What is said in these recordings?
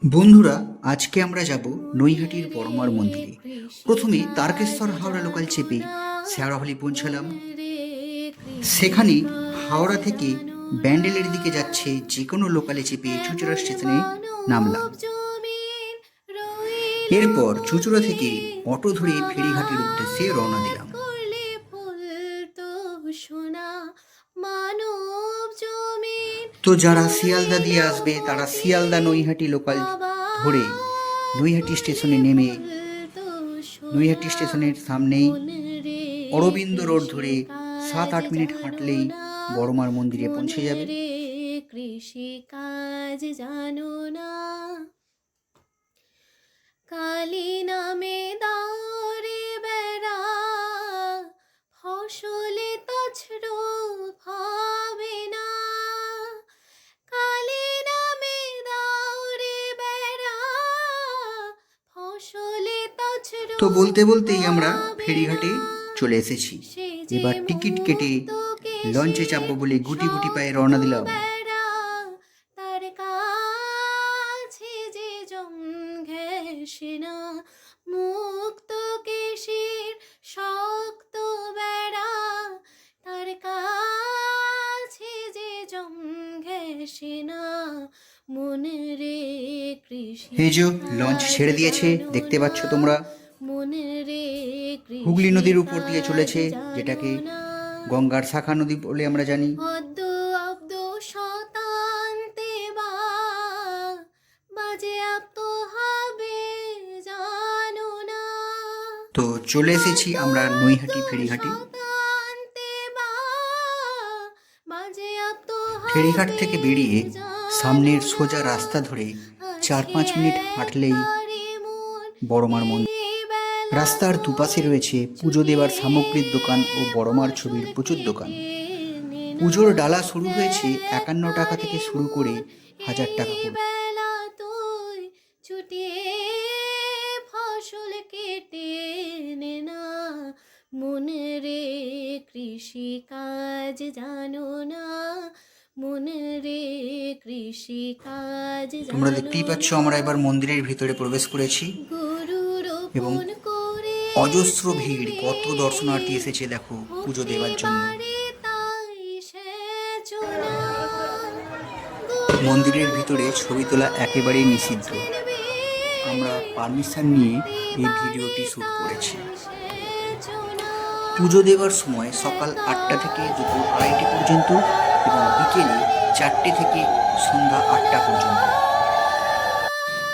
বন্ধুরা, আজকে আমরা যাব নৈহাটির বড়মার মন্দিরে। প্রথমে তারকেশ্বর হাওড়া লোকাল চেপে শেওড়াফুলি পৌঁছালাম। সেখানে হাওড়া থেকে ব্যান্ডেলের দিকে যাচ্ছে যে কোনো লোকালে চেপে চুঁচুড়া স্টেশনে নামলাম। এরপর চুঁচুড়া থেকে অটো ধরে ফেরিঘাটের উদ্দেশ্যে রওনা দিলাম। তো যারা শিয়ালদা দিয়ে আসবে তারা শিয়ালদা নৈহাটি লোকাল ধরে নৈহাটি স্টেশনে নেমে নৈহাটি স্টেশনের সামনেই অরবিন্দ রোড ধরে 7-8 মিনিট হাঁটলেই বড়মার মন্দিরে পৌঁছে যাবে। কৃষি কাজ জানো না, কালী নামে দাঁড়ে বেড়া, ফসলে তাছড়ো হবে না। কালী নামে দাঁড়ে বেড়া, ফসলে তাছড়ো। তো বলতে বলতেই আমরা ফেরিঘাটে চলে এসেছি। এবার টিকিট কেটে লঞ্চে চাপবো বলে গুটি গুটি পায়ে রওনা দিলাম। তার কাছে যে জম ঘেঁষে না, মুক্ত কেশির শক্ত বেড়া, তার কাছে যে জম ঘেঁষে না, মনে রে কৃষি। এই যে লঞ্চ ছেড়ে দিয়েছে, দেখতে পাচ্ছ তোমরা। মনে রে হুগলি নদীর উপর দিয়ে চলেছে, যেটাকে গঙ্গার শাখা নদী বলে আমরা জানি। তো চলে এসেছি আমরা নৈহাটি ফেরিঘাটে। ফেরিঘাট থেকে বেরিয়ে সামনের সোজা রাস্তা ধরে 4-5 মিনিট হাঁটলেই বড়মার মন্দির। রাস্তার দুপাশে রয়েছে পুজো দেওয়ার সামগ্রীর দোকান ও বড়মার ছবির প্রচুর দোকান। পুজোর ডালা শুরু হয়েছে 51 টাকা থেকে শুরু করে 1000 টাকা পর্যন্ত। ফসল কেটে না, মনে রে কৃষি কাজ জানো না, মনে রে কৃষি কাজ। তোমরা দেখতেই পাচ্ছ আমরা এবার মন্দিরের ভিতরে প্রবেশ করেছি এবং অজস্র ভিড়, কত দর্শনার্থী এসেছে দেখো পুজো দেওয়ার জন্য। মন্দিরের ভিতরে ছবি তোলা একেবারেই নিষিদ্ধ। আমরা পারমিশন নিয়ে এই ভিডিওটি শ্যুট করেছি। পুজো দেওয়ার সময় সকাল 8টা থেকে দুপুর 2:30 পর্যন্ত এবং বিকেলে 4টে থেকে সন্ধ্যা 8টা পর্যন্ত।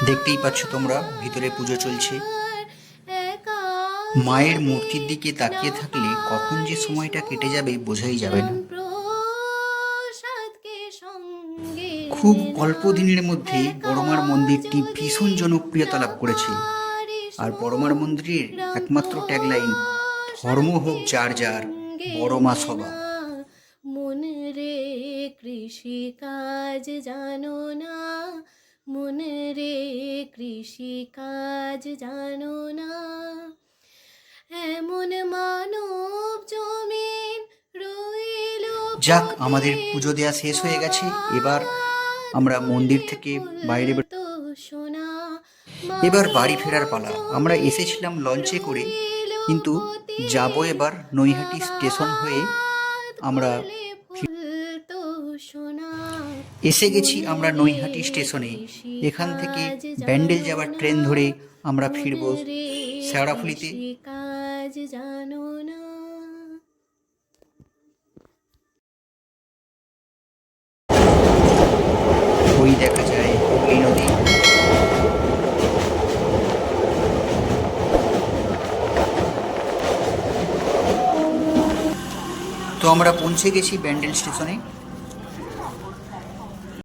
দেখতেই পাচ্ছ তোমরা ভিতরে পুজো চলছে। মায়ের মূর্তির দিকে তাকিয়ে থাকলে কখন যে সময়টা কেটে যাবে বোঝাই যাবে না। খুব অল্প দিনের মধ্যে বড়মার মন্দিরটি ভীষণ জনপ্রিয়তা লাভ করেছে। আর বড়মার মন্দিরের একমাত্র ট্যাগলাইন, ধর্ম হোক যার যার, বড়মা সবা। মনে রে কৃষি কাজ জানো না, মনে রে কৃষি কাজ জানো না, এমন মানব জমিন রইল। যাক, আমাদের পুজো দেওয়া শেষ হয়ে গেছে। এবার আমরা মন্দির থেকে বাইরে এবার বাড়ি ফেরার পালা। আমরা এসেছিলাম লঞ্চে করে, কিন্তু যাব এবার নৈহাটি স্টেশন হয়ে। আমরা এসে গেছি আমরা নৈহাটি স্টেশনে। এখান থেকে ব্যান্ডেল যাওয়ার ট্রেন ধরে আমরা ফিরব শেওড়াফুলিতে। ওই দেখা যায় হুগলি নদী। তো আমরা পৌঁছে গেছি ব্যান্ডেল স্টেশনে।